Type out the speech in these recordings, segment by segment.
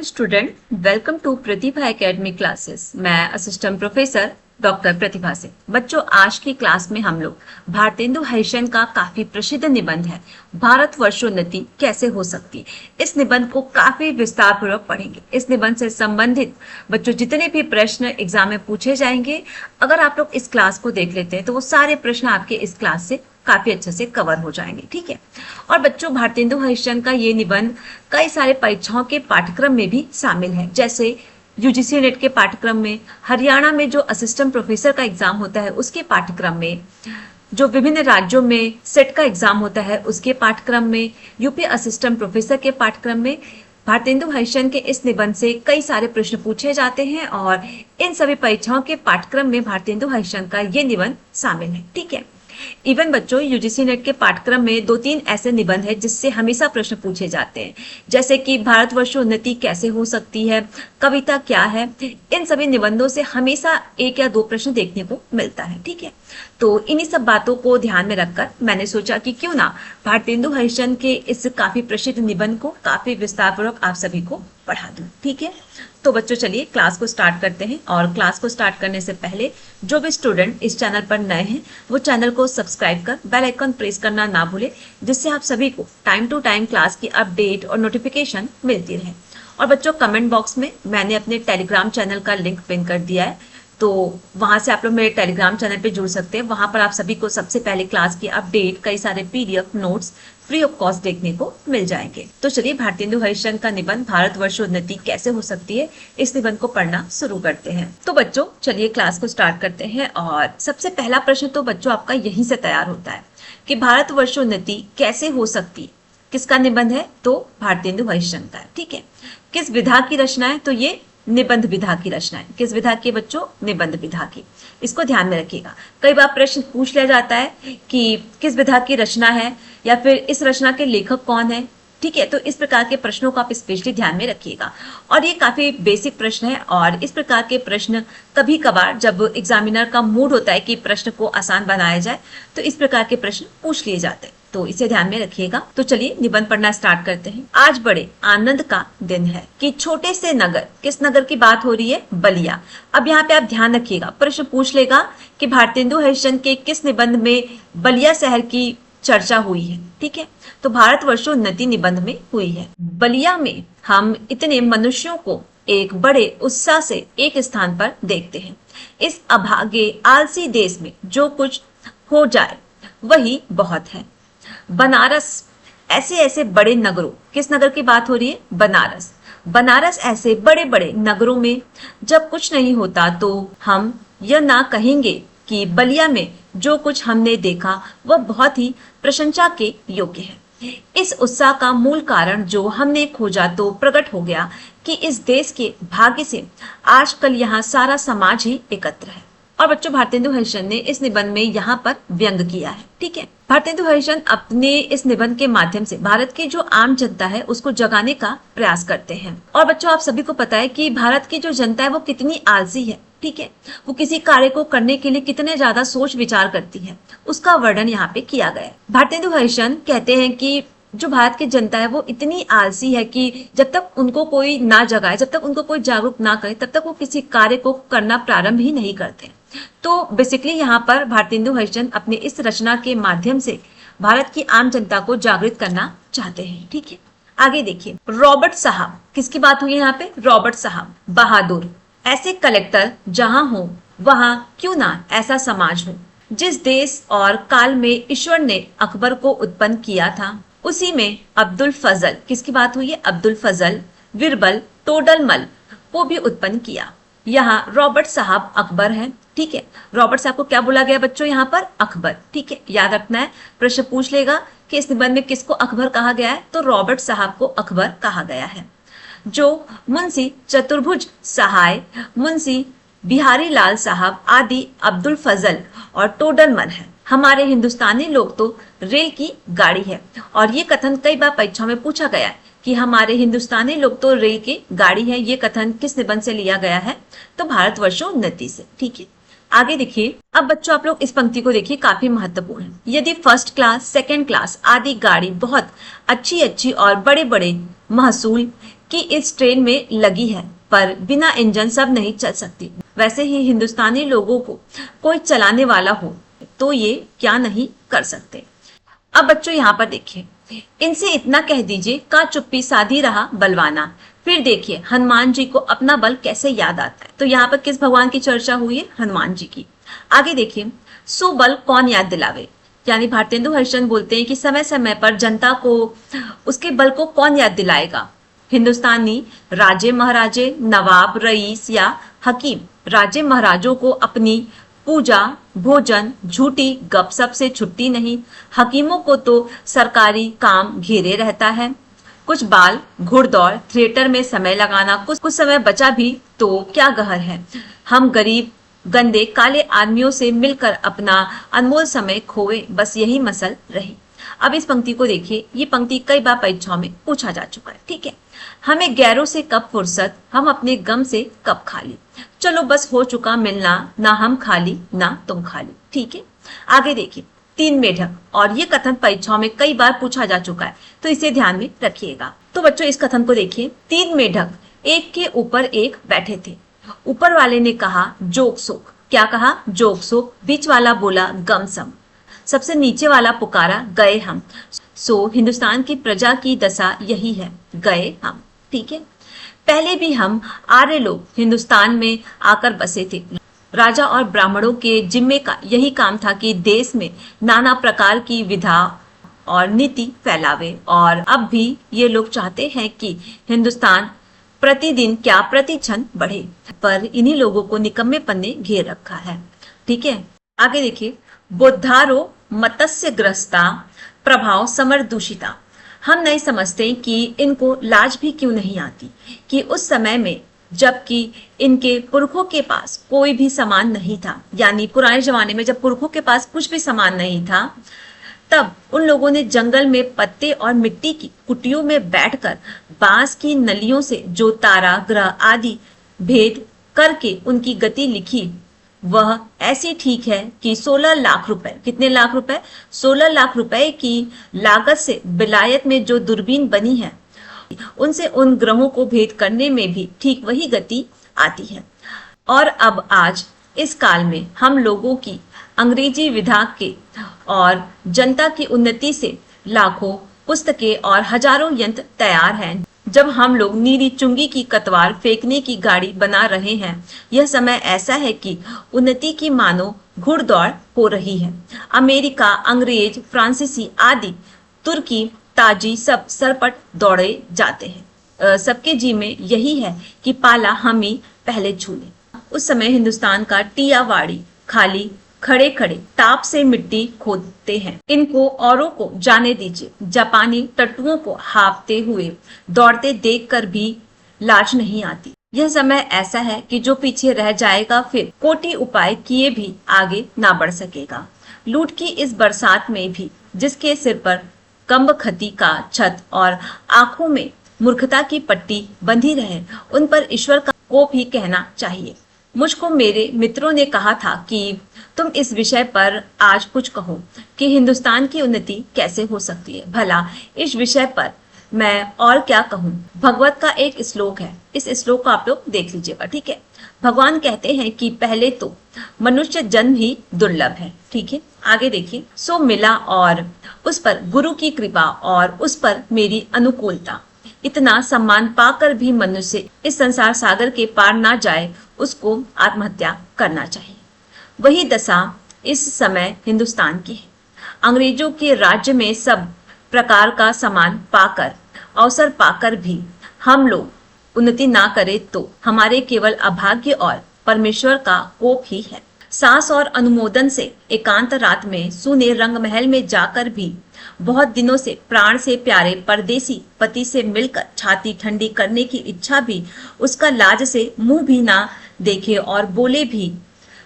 Hello student, welcome to Pratibha academy classes. मैं assistant professor doctor Pratibha से। बच्चों, आज की क्लास में हम लोग भारतेंदु हरिश्चंद्र का काफी प्रसिद्ध निबंध है भारतवर्षोन्नति कैसे हो सकती, इस निबंध को काफी विस्तार पूर्वक पढ़ेंगे। इस निबंध से संबंधित बच्चों जितने भी प्रश्न एग्जाम में पूछे जाएंगे, अगर आप लोग इस क्लास को देख लेते हैं तो वो सारे प्रश्न आपके इस क्लास से काफी अच्छे से कवर हो जाएंगे। ठीक है। और बच्चों, भारतेंदु हरिश्चंद्र का ये निबंध कई सारे परीक्षाओं के पाठ्यक्रम में भी शामिल है, जैसे यूजीसी नेट के पाठ्यक्रम में, हरियाणा में जो असिस्टेंट प्रोफेसर का एग्जाम होता है उसके पाठ्यक्रम में, जो विभिन्न राज्यों में सेट का एग्जाम होता है उसके पाठ्यक्रम में, यूपी असिस्टेंट प्रोफेसर के पाठ्यक्रम में भारतेंदु हरिश्चंद्र के इस निबंध से कई सारे प्रश्न पूछे जाते हैं और इन सभी परीक्षाओं के पाठ्यक्रम में भारतेंदु हरिश्चंद्र का ये निबंध शामिल है। ठीक है। इवन बच्चों, यूजीसी नेट के पाठ्यक्रम में 2-3 ऐसे निबंध है जिससे हमेशा प्रश्न पूछे जाते हैं, जैसे कि भारतवर्षोन्नति कैसे हो सकती है, कविता क्या है। इन सभी निबंधों से हमेशा 1 या 2 प्रश्न देखने को मिलता है। ठीक है। तो इन्हीं सब बातों को ध्यान में रखकर मैंने सोचा कि क्यों ना भारतेंदु हरिश्चंद्र के इस काफी प्रसिद्ध निबंध को काफी विस्तार पूर्वक आप सभी को पढ़ा दूं। ठीक है। तो बच्चों, चलिए क्लास को स्टार्ट करते हैं। और क्लास को स्टार्ट करने से पहले जो भी स्टूडेंट इस चैनल पर नए हैं वो चैनल को सब्सक्राइब कर बेल आइकन प्रेस करना ना भूले, जिससे आप सभी को टाइम टू टाइम क्लास की अपडेट और नोटिफिकेशन मिलती रहे। और बच्चों, कमेंट बॉक्स में मैंने अपने टेलीग्राम चैनल का लिंक पिन कर दिया है, तो वहां से आप लोग मेरे टेलीग्राम चैनल पे जुड़ सकते हैं। वहां पर आप सभी को सबसे पहले क्लास की अपडेट, कई सारे PDF notes free of cost देखने को मिल जाएंगे। तो चलिए भारतेंदु हरिश्चंद्र का निबंध भारतवर्षोन्नति कैसे हो सकती है, इस निबंध को पढ़ना शुरू करते हैं। तो बच्चों, चलिए क्लास को स्टार्ट करते हैं। और सबसे पहला प्रश्न तो बच्चों आपका यहीं से तैयार होता है कि भारतवर्षोन्नति कैसे हो सकती, किसका निबंध है? तो भारतेंदु हरिश्चंद्र का है। ठीक है। किस विधा की रचना है? तो ये निबंध विधा की रचना है। किस विधा की बच्चों? निबंध विधा की। इसको ध्यान में रखिएगा। कई बार प्रश्न पूछ लिया जाता है कि किस विधा की रचना है या फिर इस रचना के लेखक कौन है। ठीक है। तो इस प्रकार के प्रश्नों को आप स्पेशली ध्यान में रखिएगा। और ये काफी बेसिक प्रश्न है और इस प्रकार के प्रश्न कभी कभार जब एग्जामिनर का मूड होता है कि प्रश्न को आसान बनाया जाए तो इस प्रकार के प्रश्न पूछ लिए जाते हैं, तो इसे ध्यान में रखिएगा। तो चलिए निबंध पढ़ना स्टार्ट करते हैं। आज बड़े आनंद का दिन है कि छोटे से नगर, किस नगर की बात हो रही है? बलिया। अब यहाँ पे आप ध्यान रखिएगा, प्रश्न पूछ लेगा कि भारतेंदु हरिश्चंद्र के किस निबंध में बलिया शहर की चर्चा हुई है। ठीक है। तो भारतवर्षोन्नति निबंध में हुई है। बलिया में हम इतने मनुष्यों को एक बड़े उत्साह से एक स्थान पर देखते हैं। इस अभागे आलसी देश में जो कुछ हो जाए वही बहुत है। बनारस, ऐसे ऐसे बड़े नगरों, किस नगर की बात हो रही है? बनारस। बनारस ऐसे बड़े बड़े नगरों में जब कुछ नहीं होता तो हम यह ना कहेंगे कि बलिया में जो कुछ हमने देखा वह बहुत ही प्रशंसा के योग्य है। इस उत्साह का मूल कारण जो हमने खोजा तो प्रकट हो गया कि इस देश के भाग्य से आजकल यहाँ सारा समाज ही एकत्र है। और बच्चों, भारतेंदु हरिश्चंद्र ने इस निबंध में यहाँ पर व्यंग किया है। ठीक है। भारतेंदु हरिश्चंद्र अपने इस निबंध के माध्यम से भारत की जो आम जनता है उसको जगाने का प्रयास करते हैं। और बच्चों, आप सभी को पता है कि भारत की जो जनता है वो कितनी आलसी है। ठीक है। वो किसी कार्य को करने के लिए कितने ज्यादा सोच विचार करती है, उसका वर्णन यहाँ पे किया गया है। भारतेंदु हरिश्चंद्र कहते हैं कि जो भारत की जनता है वो इतनी आलसी है कि जब तक उनको कोई ना जगाए, जब तक उनको कोई जागरूक ना करे, तब तक वो किसी कार्य को करना प्रारंभ ही नहीं करते। तो बेसिकली यहाँ पर भारतेंदु हरिश्चंद्र अपने इस रचना के माध्यम से भारत की आम जनता को जागृत करना चाहते हैं। ठीक है। आगे देखिए, रॉबर्ट साहब, किसकी बात हुई है यहाँ पे? रॉबर्ट साहब बहादुर, ऐसे कलेक्टर जहां हो वहां क्यों ना ऐसा समाज हो। जिस देश और काल में ईश्वर ने अकबर को उत्पन्न किया था उसी में अब्दुल फजल, किसकी बात हुई है? अब्दुल फजल, बिरबल, टोडरमल को भी उत्पन्न किया। यहाँ रॉबर्ट साहब अकबर है। ठीक है। रॉबर्ट साहब को क्या बोला गया बच्चों? यहाँ पर अकबर। ठीक है। याद रखना है, प्रश्न पूछ लेगा कि इस निबंध में किसको अकबर कहा गया है, तो रॉबर्ट साहब को अकबर कहा गया है। जो मुंशी चतुर्भुज सहाय, मुंशी बिहारी लाल साहब आदि अब्दुल फजल और टोडरमल है। हमारे हिंदुस्तानी लोग तो रेल की गाड़ी है। और ये कथन कई बार परीक्षा में पूछा गया है कि हमारे हिंदुस्तानी लोग तो रेल की गाड़ी है। ये कथन किस निबंध से लिया गया है? तो भारतवर्षोन्नति से। ठीक है। आगे देखिए। अब बच्चों, आप लोग इस पंक्ति को देखिए, काफी महत्वपूर्ण है। यदि फर्स्ट क्लास, सेकेंड क्लास आदि गाड़ी बहुत अच्छी अच्छी और बड़े बड़े महसूल कि इस ट्रेन में लगी है, पर बिना इंजन सब नहीं चल सकती। वैसे ही हिंदुस्तानी लोगों को कोई चलाने वाला हो तो ये क्या नहीं कर सकते। अब बच्चों यहाँ पर देखिए, इनसे इतना कह दीजिए का चुप्पी साधी रहा बलवाना। फिर देखिए हनुमान जी को अपना बल कैसे याद आता है। तो यहाँ पर किस भगवान की चर्चा हुई है? हनुमान जी की। आगे देखिए, सो बल कौन याद दिलावे, यानी भारतेंदु हरिश्चंद्र बोलते हैं कि समय समय पर जनता को उसके बल को कौन याद दिलाएगा? हिंदुस्तानी राजे महाराजे, नवाब, रईस या हकीम। राजे महाराजों को अपनी पूजा, भोजन, झूठी गपसप से छुट्टी नहीं। हकीमों को तो सरकारी काम घेरे रहता है। कुछ बाल, घुड़दौड़, थिएटर में समय लगाना, कुछ समय बचा भी तो क्या गहर है। हम गरीब गंदे काले आदमियों से मिलकर अपना अनमोल समय खोए, बस यही मसल रही। अब इस पंक्ति को देखिए, ये पंक्ति कई बार परीक्षाओं में पूछा जा चुका है। ठीक है, हमें गैरों से कब फुर्सत, हम अपने गम से कब खाली। चलो बस हो चुका मिलना, ना हम खाली ना तुम खाली। ठीक है, आगे देखिए, तीन मेढक, और ये कथन परीक्षाओं में कई बार पूछा जा चुका है, तो इसे ध्यान में रखिएगा। तो बच्चों इस कथन को देखिए, तीन मेढक एक के ऊपर एक बैठे थे। ऊपर वाले ने कहा जोक सोक। क्या कहा? जोक सोक। बीच वाला बोला गम सम। सबसे नीचे वाला पुकारा गए हम। सो हिंदुस्तान की प्रजा की दशा यही है, गए हम। ठीक है, पहले भी हम आर्य लोग हिंदुस्तान में आकर बसे थे। राजा और ब्राह्मणों के जिम्मे का यही काम था कि देश में नाना प्रकार की विधा और नीति फैलावे, और अब भी ये लोग चाहते हैं कि हिंदुस्तान प्रतिदिन क्या प्रति क्षण बढ़े, पर इन्हीं लोगों को निकम्मेपन ने घेर रखा है। ठीक है, आगे देखिए, बुद्धारो मत्स्य ग्रस्ता प्रभाव समर दूषिता। हम नहीं समझते कि इनको लाज भी क्यों नहीं आती कि उस समय में जबकि इनके पुरखों के पास कोई भी सामान नहीं था, यानी पुराने जमाने में जब पुरखों के पास कुछ भी सामान नहीं था, तब उन लोगों ने जंगल में पत्ते और मिट्टी की कुटियों में बैठकर बांस की नलियों से जो तारा ग्रह आदि भेद करके उनकी गति लिखी, वह ऐसी ठीक है कि 16 लाख रुपए, कितने लाख रुपए? 16 लाख रुपए की लागत से विलायत में जो दूरबीन बनी है, उनसे उन ग्रहों को भेद करने में भी ठीक वही गति आती है। और अब आज इस काल में हम लोगों की अंग्रेजी विधा के और जनता की उन्नति से लाखों पुस्तकें और हजारों यंत्र तैयार हैं। जब हम लोग नीली चुंगी की कतवार फेंकने की गाड़ी बना रहे हैं, यह समय ऐसा है कि उन्नति की मानो घुड़दौड़ हो रही है। अमेरिका, अंग्रेज, फ्रांसीसी आदि, तुर्की, ताजी सब सरपट दौड़े जाते हैं। सबके जी में यही है कि पाला हम ही पहले छू लें। उस समय हिंदुस्तान का टियावाड़ी खाली खड़े खड़े ताप से मिट्टी खोदते हैं। इनको औरों को जाने दीजिए, जापानी टट्टुओं को हाफते हुए दौड़ते देखकर भी लाज नहीं आती। यह समय ऐसा है कि जो पीछे रह जाएगा फिर कोटि उपाय किए भी आगे ना बढ़ सकेगा। लूट की इस बरसात में भी जिसके सिर पर कम्बखती का छत और आंखों में मूर्खता की पट्टी बंधी रहे, उन पर ईश्वर का कोप ही कहना चाहिए। मुझको मेरे मित्रों ने कहा था कि तुम इस विषय पर आज कुछ कहो कि हिंदुस्तान की उन्नति कैसे हो सकती है। भला इस विषय पर मैं और क्या कहूँ। भगवत का एक श्लोक है, इस श्लोक को आप लोग देख लीजिएगा। ठीक है, भगवान कहते हैं कि पहले तो मनुष्य जन्म ही दुर्लभ है। ठीक है, आगे देखिए, सो मिला और उस पर गुरु की कृपा और उस पर मेरी अनुकूलता। इतना सम्मान पाकर भी मनुष्य इस संसार सागर के पार ना जाए, उसको आत्महत्या करना चाहिए। वही दशा इस समय हिंदुस्तान की है। अंग्रेजों के राज्य में सब प्रकार का सामान पाकर, अवसर पाकर भी हम लोग उन्नति ना करें तो हमारे केवल अभाग्य और परमेश्वर का कोप ही है। सास और अनुमोदन से एकांत रात में सुने रंग महल में जाकर भी बहुत दिनों से प्राण से प्यारे परदेसी पति से मिलकर छाती ठंडी करने की इच्छा भी उसका लाज से मुंह भी ना देखे और बोले भी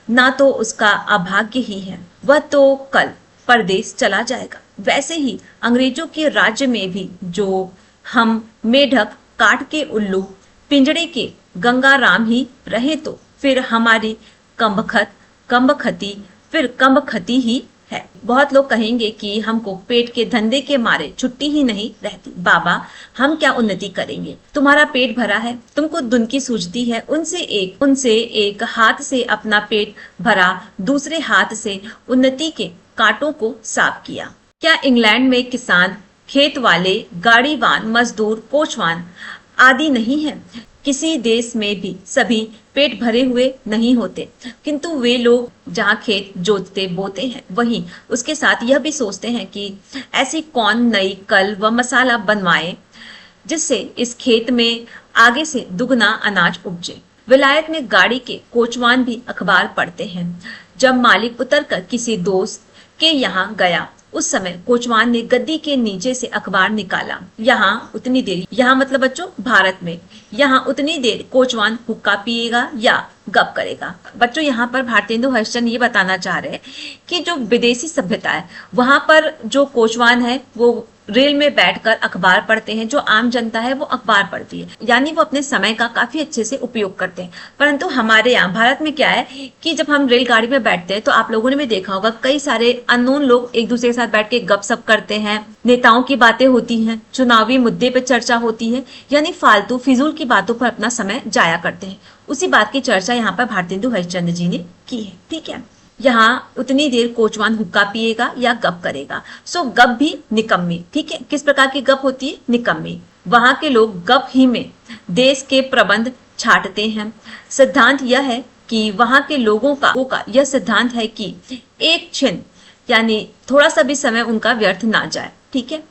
ना, तो उसका अभाग्य ही है। वह तो कल परदेश चला जाएगा। वैसे ही अंग्रेजों के राज्य में भी जो हम मेढक काट के उल्लू पिंजड़े के गंगाराम ही रहे, तो फिर हमारी कम्बखती फिर कम्बखती ही है। बहुत लोग कहेंगे कि हमको पेट के धंधे के मारे छुट्टी ही नहीं रहती। बाबा, हम क्या उन्नति करेंगे? तुम्हारा पेट भरा है, तुमको दुनकी सूझती है। उनसे एक हाथ से अपना पेट भरा, दूसरे हाथ से उन्नति के कांटों को साफ किया। क्या इंग्लैंड में किसान, खेत वाले, गाड़ीवान, मजदूर, कोचवान आदि नहीं है? किसी देश में भी सभी पेट भरे हुए नहीं होते, किंतु वे लोग जहाँ खेत जोतते बोते हैं, वहीं उसके साथ यह भी सोचते हैं कि ऐसी कौन नई कल व मसाला बनवाए जिससे इस खेत में आगे से दुगना अनाज उपजे। विलायत में गाड़ी के कोचवान भी अखबार पढ़ते हैं। जब मालिक उतरकर किसी दोस्त के यहाँ गया, उस समय कोचवान ने गद्दी के नीचे से अखबार निकाला। यहाँ मतलब बच्चों भारत में, यहाँ उतनी देर कोचवान हुक्का पिएगा या गप करेगा। बच्चों यहाँ पर भारतेंदु हरिश्चंद्र ये बताना चाह रहे हैं कि जो विदेशी सभ्यता है, वहां पर जो कोचवान है वो रेल में बैठकर अखबार पढ़ते हैं, जो आम जनता है वो अखबार पढ़ती है, यानी वो अपने समय का काफी अच्छे से उपयोग करते हैं। परंतु हमारे यहाँ भारत में क्या है कि जब हम रेलगाड़ी में बैठते हैं तो आप लोगों ने भी देखा होगा, कई सारे अननोन लोग एक दूसरे के साथ बैठ के गपशप करते हैं, नेताओं की बातें होती हैं, चुनावी मुद्दे पर चर्चा होती है, यानी फालतू फिजूल की बातों पर अपना समय जाया करते हैं। उसी बात की चर्चा यहाँ पर भारतेंदु हरिश्चंद्र जी ने की है। ठीक है, यहाँ उतनी देर कोचवान हुक्का पिएगा या गप करेगा। सो गप भी निकम्मी। ठीक है, किस प्रकार की गप होती है? निकम्मी। वहां के लोग गप ही में देश के प्रबंध छाटते हैं। सिद्धांत यह है कि वहां के लोगों का यह सिद्धांत है कि एक क्षण यानी थोड़ा सा भी समय उनका व्यर्थ ना जाए। ठीक है,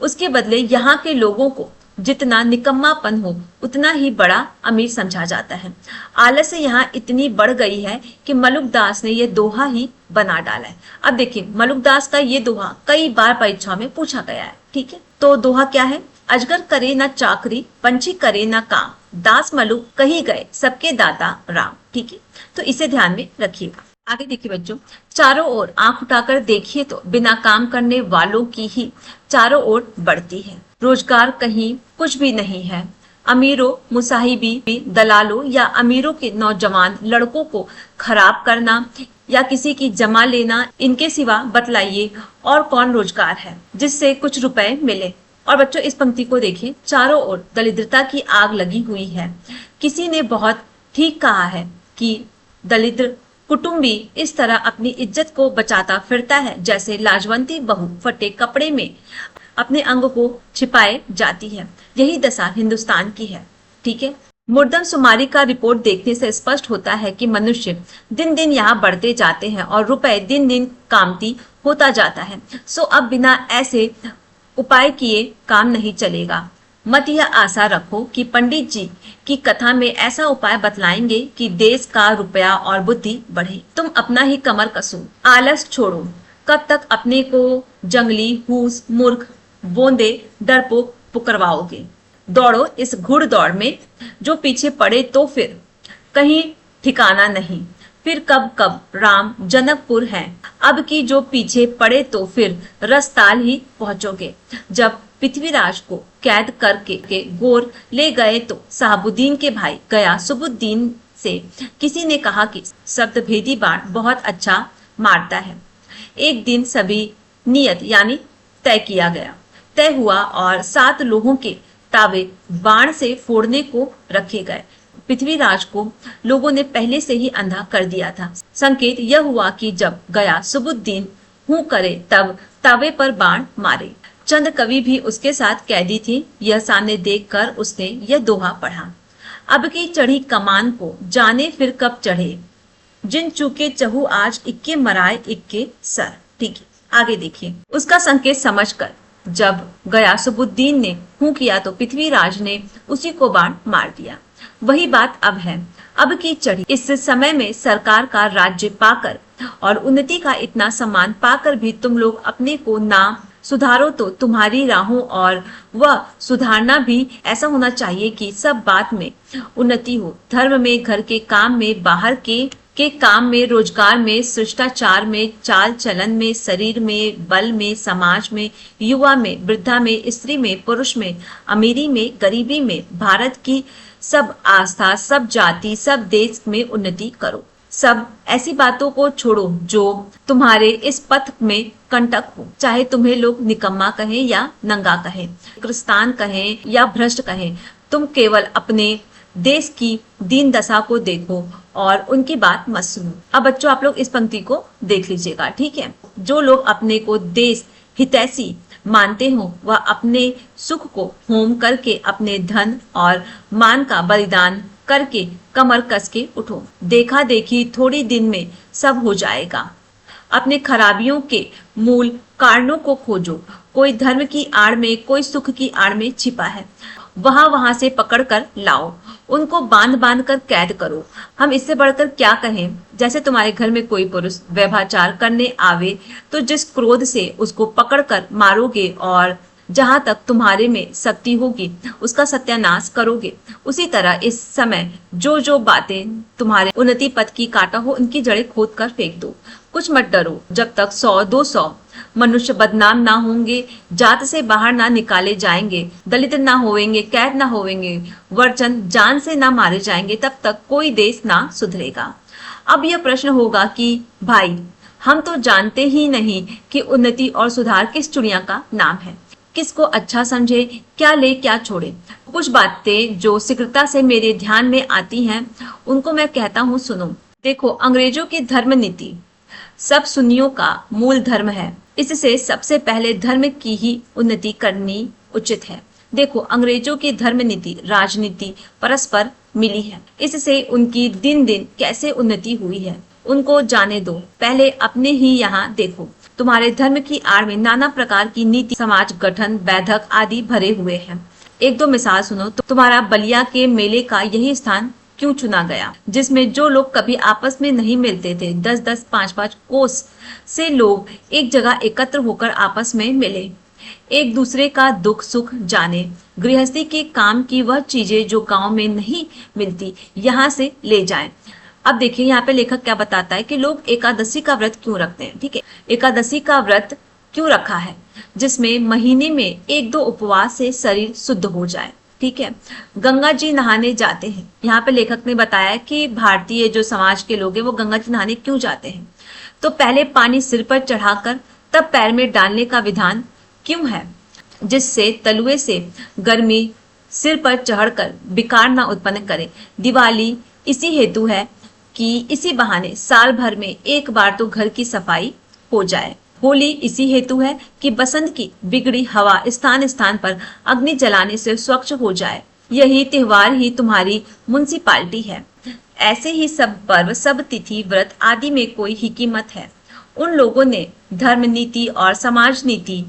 उसके बदले यहाँ के लोगों को जितना निकम्मापन हो उतना ही बड़ा अमीर समझा जाता है। आलस्य यहाँ इतनी बढ़ गई है कि मलुकदास ने यह दोहा ही बना डाला है। अब देखिए, मलुकदास का ये दोहा कई बार परीक्षा में पूछा गया है। ठीक है, तो दोहा क्या है? अजगर करे ना चाकरी, पंछी करे ना काम, दास मलुक कही गए सबके दाता राम। ठीक है, तो इसे ध्यान में रखिएगा। आगे देखिए बच्चों, चारों ओर आंख उठाकर देखिए तो बिना काम करने वालों की ही चारों ओर बढ़ती है। रोजगार कहीं कुछ भी नहीं है। अमीरों, मुसाहिबी, दलालों या अमीरों के नौजवान लड़कों को खराब करना या किसी की जमा लेना, इनके सिवा बतलाइए और कौन रोजगार है जिससे कुछ रुपए मिले। और बच्चों इस पंक्ति को देखिए, चारों ओर दरिद्रता की आग लगी हुई है। किसी ने बहुत ठीक कहा है कि दरिद्र कुटुंबी इस तरह अपनी इज्जत को बचाता फिरता है जैसे लाजवंती बहू फटे कपड़े में अपने अंग को छिपाए जाती है। यही दशा हिंदुस्तान की है। ठीक है, मुर्दमशुमारी का रिपोर्ट देखने से स्पष्ट होता है कि मनुष्य दिन दिन यहाँ बढ़ते जाते हैं और रुपए दिन दिन कामती होता जाता है। सो अब बिना ऐसे उपाय किए काम नहीं चलेगा। मत यह आशा रखो कि पंडित जी की कथा में ऐसा उपाय बतलाएंगे कि देश का रुपया और बुद्धि बढ़े। तुम अपना ही कमर कसो, आलस छोड़ो। कब तक अपने को जंगली, हूस, मूर्ख, बोंदे, डरपोक पुकरवाओगे? दौड़ो इस घुड़दौड़ में, जो पीछे पड़े तो फिर कहीं ठिकाना नहीं। फिर कब कब राम जनकपुर है, अब की जो पीछे पड़े तो फिर रसताल ही पहुंचोगे। जब पृथ्वीराज को कैद करके गोर ले गए तो साहबुद्दीन के भाई गया सुबुद्दीन से किसी ने कहा कि शब्द भेदी बाण बहुत अच्छा मारता है। एक दिन सभी नियत यानी तय किया गया, तय हुआ और 7 लोगों के तावे बाण से फोड़ने को रखे गए। पृथ्वीराज को लोगों ने पहले से ही अंधा कर दिया था। संकेत यह हुआ कि जब गया सुबुद्दीन हूं करे तब तावे पर बाण मारे। चंद कवि भी उसके साथ कैदी थी। यह सामने देखकर उसने यह दोहा पढ़ा, अब की चढ़ी कमान को जाने फिर कब चढ़े, जिन चूके चहु आज इक्के मराए इक्के सर। ठीक है, आगे देखिए। उसका संकेत समझकर जब गया सुबुद्दीन ने हूं किया तो पृथ्वीराज ने उसी को बाण मार दिया। वही बात अब है, अब की चढ़ी। इस समय में सरकार का राज्य पाकर और उन्नति का इतना सम्मान पाकर भी तुम लोग अपने को ना सुधारो तो तुम्हारी राहों और वह सुधारना भी ऐसा होना चाहिए कि सब बात में उन्नति हो। धर्म में, घर के काम में, बाहर के काम में, रोजगार में, शिष्टाचार में, चाल चलन में, शरीर में, बल में, समाज में, युवा में, वृद्धा में, स्त्री में, पुरुष में, अमीरी में, गरीबी में, भारत की सब आस्था, सब जाति, सब देश में उन्नति करो। सब ऐसी बातों को छोड़ो जो तुम्हारे इस पथ में कंटक हो, चाहे तुम्हें लोग निकम्मा कहें या नंगा कहें, क्रिस्तान कहें या भ्रष्ट कहें। तुम केवल अपने देश की दीन दशा को देखो और उनकी बात मत सुनो। अब बच्चों आप लोग इस पंक्ति को देख लीजिएगा, ठीक है। जो लोग अपने को देश हितैषी मानते हो वह अपने सुख को होम करके अपने धन और मान का बलिदान करके कमर कस के उठो। देखा देखी थोड़ी दिन में सब हो जाएगा। अपने खराबियों के मूल कारणों को खोजो। कोई धर्म की आड़ में, कोई सुख की आड़ में छिपा है, वहां से पकड़ कर लाओ, उनको बांध बांध कर कैद करो। हम इससे बढ़कर क्या कहें। जैसे तुम्हारे घर में कोई पुरुष व्यभिचार करने आवे तो जिस क्रोध से उसको पकड़ कर मारोगे और जहां तक तुम्हारे में शक्ति होगी उसका सत्यानाश करोगे, उसी तरह इस समय जो जो बातें तुम्हारे उन्नति पथ की काटा हो उनकी जड़ें खोद कर फेंक दो। कुछ मत डरो, जब तक 100-200 मनुष्य बदनाम ना होंगे, जात से बाहर ना निकाले जाएंगे, दलित ना होवेंगे, कैद ना होवेंगे, वर्चन जान से ना मारे जाएंगे, तब तक कोई देश ना सुधरेगा। अब यह प्रश्न होगा कि भाई हम तो जानते ही नहीं कि उन्नति और सुधार किस चिड़िया का नाम है, किसको अच्छा समझे, क्या ले क्या छोड़े। कुछ बातें जो शीघ्रता से मेरे ध्यान में आती हैं उनको मैं कहता हूँ, सुनो। देखो, अंग्रेजों की धर्म नीति सब सुन्नियों का मूल धर्म है। इससे सबसे पहले धर्म की ही उन्नति करनी उचित है। देखो, अंग्रेजों की धर्म नीति राजनीति परस्पर मिली है। इससे उनकी दिन दिन कैसे उन्नति हुई है उनको जाने दो। पहले अपने ही यहाँ देखो। तुम्हारे धर्म की आड़ में नाना प्रकार की नीति, समाज गठन, बैधक आदि भरे हुए हैं। एक दो मिसाल सुनो। तो तुम्हारा बलिया के मेले का यही स्थान क्यों चुना गया, जिसमें जो लोग कभी आपस में नहीं मिलते थे, 10-10, 5-5 कोस से लोग एक जगह एकत्र होकर आपस में मिले, एक दूसरे का दुख सुख जाने, गृहस्थी के काम की वह चीजें जो गांव में नहीं मिलती यहाँ से ले जाएं। अब देखिए यहाँ पे लेखक क्या बताता है कि लोग एकादशी का व्रत क्यों रखते हैं। ठीक है, एकादशी का व्रत क्यों रखा है, जिसमें महीने में 1-2 उपवास से शरीर शुद्ध हो जाए। ठीक है, गंगा जी नहाने जाते हैं। यहाँ पे लेखक ने बताया कि भारतीय जो समाज के लोग हैं वो गंगा जी नहाने क्यों जाते हैं। तो पहले पानी सिर पर चढ़ाकर तब पैर में डालने का विधान क्यों है, जिससे तलुए से गर्मी सिर पर चढ़कर विकार न उत्पन्न करे। दिवाली इसी हेतु है कि इसी बहाने साल भर में एक बार तो घर की सफाई हो जाए। होली इसी हेतु है कि बसंत की बिगड़ी हवा स्थान स्थान पर अग्नि जलाने से स्वच्छ हो जाए। यही त्योहार ही तुम्हारी म्युनिसिपालिटी है। ऐसे ही सब पर्व, सब तिथि, व्रत आदि में कोई ही कीमत है। उन लोगों ने धर्म नीति और समाज नीति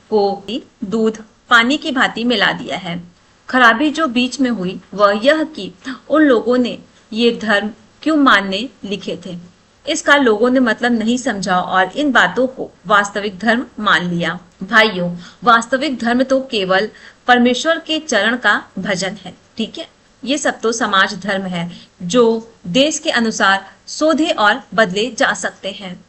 को दूध पानी की भांति मिला दिया है। खराबी जो बीच में हुई वह यह कि उन लोगों ने ये धर्म क्यों मानने लिखे थे, इसका लोगों ने मतलब नहीं समझा और इन बातों को वास्तविक धर्म मान लिया। भाइयों, वास्तविक धर्म तो केवल परमेश्वर के चरण का भजन है। ठीक है, ये सब तो समाज धर्म है जो देश के अनुसार शोधे और बदले जा सकते हैं।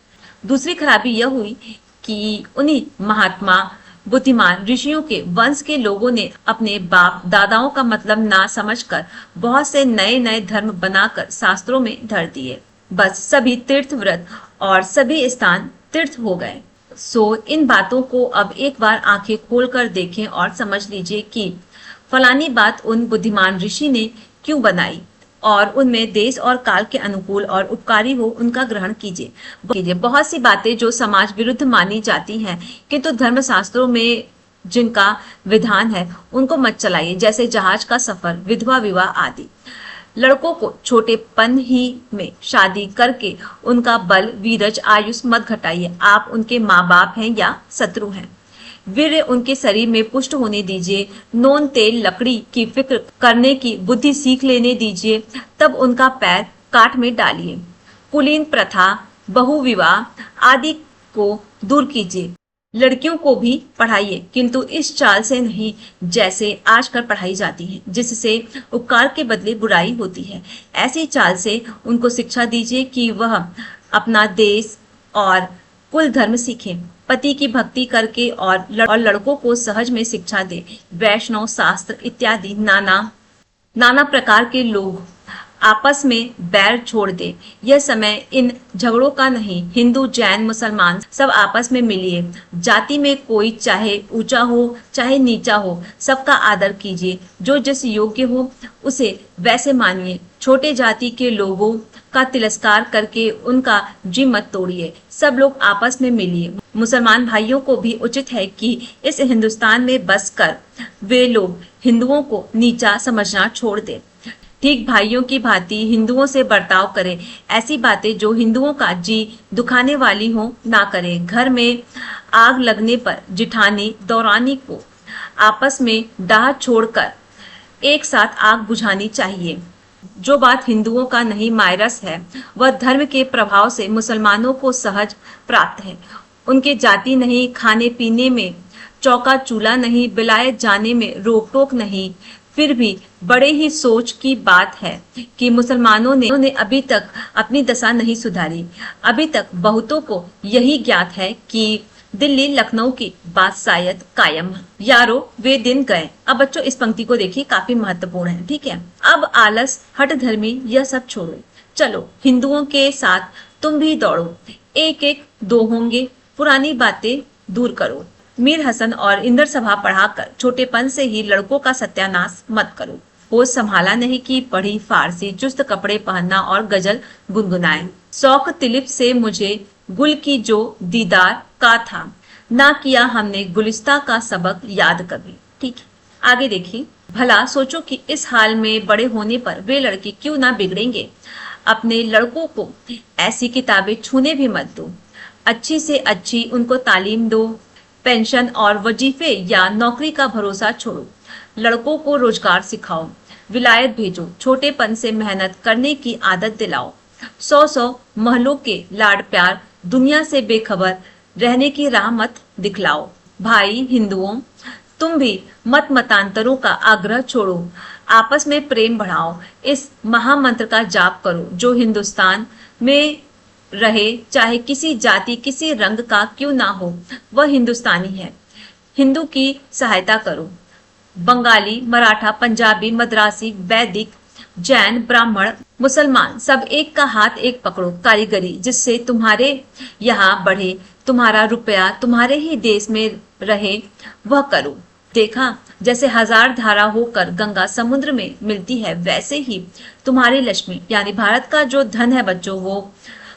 दूसरी खराबी यह हुई कि उन्हीं महात्मा बुद्धिमान ऋषियों के वंश के लोगों ने अपने बाप दादाओं का मतलब ना समझकर बहुत से नए नए धर्म बनाकर शास्त्रों में धर दिए। बस सभी तीर्थ व्रत और सभी स्थान तीर्थ हो गए। सो इन बातों को अब एक बार आंखें खोलकर देखें और समझ लीजिए कि फलानी बात उन बुद्धिमान ऋषि ने क्यों बनाई और उनमें देश और काल के अनुकूल और उपकारी हो उनका ग्रहण कीजिए। बहुत सी बातें जो समाज विरुद्ध मानी जाती हैं किंतु धर्म शास्त्रों में जिनका विधान है उनको मत चलाइए, जैसे जहाज का सफर, विधवा विवाह आदि। लड़कों को छोटेपन ही में शादी करके उनका बल वीरज आयुष मत घटाइए। आप उनके माँ बाप हैं या शत्रु हैं। वीर्य उनके शरीर में पुष्ट होने दीजिए। नोन तेल लकड़ी की फिक्र करने की बुद्धि सीख लेने दीजिए, तब उनका पैर काट में डालिए। कुलीन प्रथा, बहु विवाह आदि को दूर कीजिए। लड़कियों को भी पढ़ाइए, किंतु इस चाल से नहीं जैसे आजकल पढ़ाई जाती है, जिससे उपकार के बदले बुराई होती है। ऐसी चाल से उनको शिक्षा दीजिए कि वह अपना देश और कुल धर्म सीखें। पति की भक्ति करके और लड़कों को सहज में शिक्षा दे। वैष्णव शास्त्र इत्यादि नाना प्रकार के लोग आपस में बैर छोड़ दे। यह समय इन झगड़ों का नहीं, हिंदू जैन मुसलमान सब आपस में मिलिए। जाति में कोई चाहे ऊंचा हो चाहे नीचा हो, सबका आदर कीजिए। जो जिस योग्य हो उसे वैसे मानिए। छोटे जाति के लोगों का तिरस्कार करके उनका जी मत तोड़िए। सब लोग आपस में मिलिए। मुसलमान भाइयों को भी उचित है कि इस हिंदुस्तान में बस कर वे लोग हिंदुओं को नीचा समझना छोड़ दें। ठीक भाइयों की भांति हिंदुओं से बर्ताव करें। ऐसी बातें जो हिंदुओं का जी दुखाने वाली हो ना करें। घर में आग लगने पर जिठानी दौरानी को आपस में डाह छोड़कर एक साथ आग बुझानी चाहिए। जो बात हिंदुओं का नहीं मायरस है, वह धर्म के प्रभाव से मुसलमानों को सहज प्राप्त है। उनके जाति नहीं, खाने पीने में चौका चूल्हा नहीं, बिलायत जाने में रोक टोक नहीं। फिर भी बड़े ही सोच की बात है कि मुसलमानों ने अभी तक अपनी दशा नहीं सुधारी। अभी तक बहुतों को यही ज्ञात है कि दिल्ली लखनऊ की बात शायद कायम है। यारो वे दिन गए। अब बच्चों इस पंक्ति को देखिए, काफी महत्वपूर्ण है, ठीक है। अब आलस हठ धर्मी यह सब छोड़ो, चलो हिंदुओं के साथ तुम भी दौड़ो। एक एक दो होंगे, पुरानी बातें दूर करो। मीर हसन और इंदर सभा पढ़ाकर छोटेपन से ही लड़कों का सत्यानाश मत करो। होश संभाला नहीं कि पढ़ी फारसी, चुस्त कपड़े पहनना और गजल गुनगुनाए। शौक तिलिप से मुझे गुल की जो दीदार का था, ना किया हमने गुलिस्ता का सबक याद कभी। ठीक है, आगे देखिए। भला सोचो कि इस हाल में बड़े होने पर वे लड़के क्यों ना बिगड़ेंगे। अपने लड़कों को ऐसी किताबें छूने भी मत दो। अच्छी से अच्छी उनको तालीम दो। पेंशन और वजीफे या नौकरी का भरोसा छोड़ो। लड़कों को रोजगार सिखाओ। विलायत भेजो। छोटेपन से मेहनत करने की आदत दिलाओ। 100 महलों के लाड प्यार, दुनिया से बेखबर रहने की राह मत दिखलाओ। भाई हिंदुओं, तुम भी मत मतांतरों का आग्रह छोड़ो। आपस में प्रेम बढ़ाओ। इस महामंत्र का जाप करो। जो हिंदुस्तान में रहे, चाहे किसी जाति किसी रंग का क्यों ना हो, वह हिंदुस्तानी है। हिंदू की सहायता करो। बंगाली, मराठा, पंजाबी, मद्रासी, वैदिक, जैन, ब्राह्मण, मुसलमान सब एक का हाथ एक पकड़ो। कारीगरी जिससे तुम्हारे यहाँ बढ़े, तुम्हारा रुपया तुम्हारे ही देश में रहे, वह करो। देखा, जैसे हजार धारा होकर गंगा समुद्र में मिलती है, वैसे ही तुम्हारी लक्ष्मी यानी भारत का जो धन है बच्चों, वो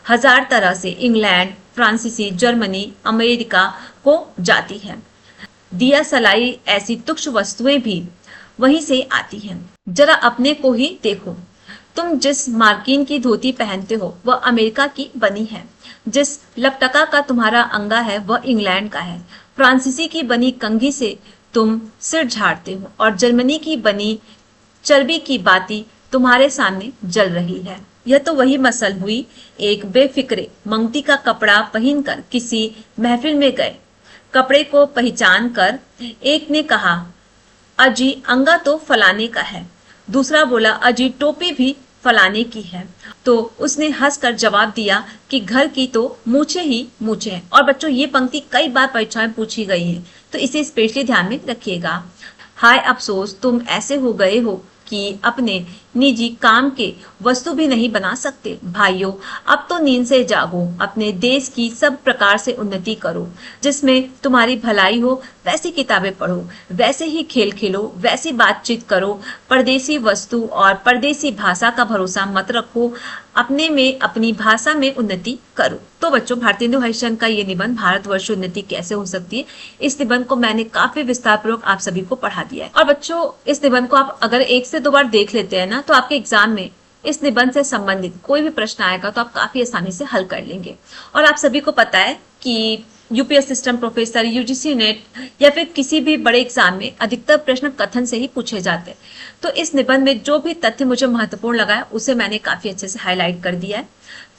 हजार तरह से इंग्लैंड, फ्रांसीसी, जर्मनी, अमेरिका को जाती है। दिया सलाई ऐसी तुच्छ वस्तुएं भी वहीं से आती हैं। जरा अपने को ही देखो। तुम जिस मार्किन की धोती पहनते हो वह अमेरिका की बनी है। जिस लकटका का तुम्हारा अंगा है वह इंग्लैंड का है। फ्रांसीसी की बनी कंघी से तुम सिर झाड़ते हो और जर्मनी की बनी चर्बी की बाती तुम्हारे सामने जल रही है। यह तो वही मसल हुई। एक बेफिक्रे मंगती का कपड़ा पहनकर किसी महफिल में गए। कपड़े को पहचान कर एक ने कहा, अजी अंगा तो फलाने का है। दूसरा बोला, अजी टोपी भी फलाने की है। तो उसने हंसकर जवाब दिया कि घर की तो मूछे ही मूछे हैं। और बच्चों ये पंक्ति कई बार परीक्षाएं पूछी गई है, तो इसे स्पेशली ध्यान में रखिएगा। हाय अफसोस, तुम ऐसे हो गए हो कि अपने निजी काम के वस्तु भी नहीं बना सकते। भाइयों, अब तो नींद से जागो। अपने देश की सब प्रकार से उन्नति करो। जिसमें तुम्हारी भलाई हो वैसी किताबें पढ़ो, वैसे ही खेल खेलो, वैसी बातचीत करो। परदेसी वस्तु और परदेसी भाषा का भरोसा मत रखो। अपने में अपनी भाषा में उन्नति करो। तो बच्चों, भारतेंदु हरिश्चंद्र का ये निबंध भारतवर्ष उन्नति कैसे हो सकती है, इस निबंध को मैंने काफी विस्तार पूर्वक आप सभी को पढ़ा दिया है। और बच्चों, इस निबंध को आप अगर 1 से 2 बार देख लेते हैं ना, तो आपके एग्जाम में इस निबंध से संबंधित कोई भी प्रश्न आएगा तो आप काफी आसानी से हल कर लेंगे। और आप सभी को पता है कि UP assistant professor, UGC net या फिर किसी भी बड़े एग्जाम में अधिकतर प्रश्न कथन से ही पूछे जाते हैं। तो इस निबंध में जो भी तथ्य मुझे महत्वपूर्ण लगा है उसे मैंने काफी अच्छे से हाईलाइट कर दिया है।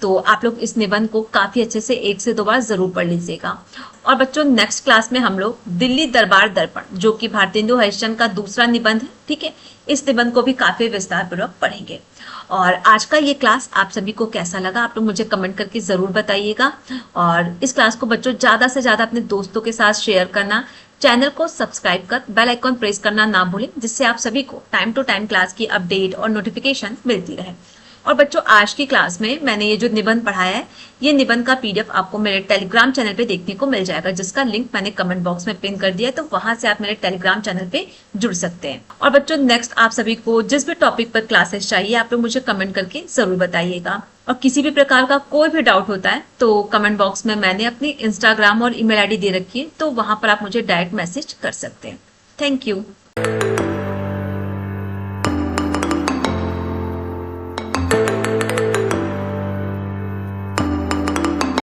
तो आप लोग इस निबंध को काफी अच्छे से 1 से 2 बार जरूर पढ़ लीजिएगा। और बच्चों, नेक्स्ट क्लास में हम लोग दिल्ली दरबार दर्पण, जो कि भारतेंदु हरिश्चंद्र का दूसरा निबंध है, ठीक है, इस निबंध को भी काफी विस्तार पूर्वक पढ़ेंगे। और आज का ये क्लास आप सभी को कैसा लगा, आप लोग मुझे कमेंट करके जरूर बताइएगा। और इस क्लास को बच्चों ज्यादा से ज्यादा अपने दोस्तों के साथ शेयर करना, चैनल को सब्सक्राइब कर बेल आइकॉन प्रेस करना ना भूलें, जिससे आप सभी को टाइम टू टाइम क्लास की अपडेट और नोटिफिकेशन मिलती रहे। और बच्चों आज की क्लास में मैंने ये जो निबंध पढ़ाया है, ये निबंध का पीडीएफ आपको मेरे टेलीग्राम चैनल पे देखने को मिल जाएगा, जिसका लिंक मैंने कमेंट बॉक्स में पिन कर दिया है, तो वहां से आप मेरे टेलीग्राम चैनल पे जुड़ सकते हैं। और बच्चों नेक्स्ट आप सभी को जिस भी टॉपिक पर क्लासेस चाहिए आप लोग मुझे कमेंट करके जरूर बताइएगा। और किसी भी प्रकार का कोई भी डाउट होता है तो कमेंट बॉक्स में मैंने अपनी इंस्टाग्राम और ईमेल आईडी दे रखी है, तो वहां पर आप मुझे डायरेक्ट मैसेज कर सकते हैं। Thank you.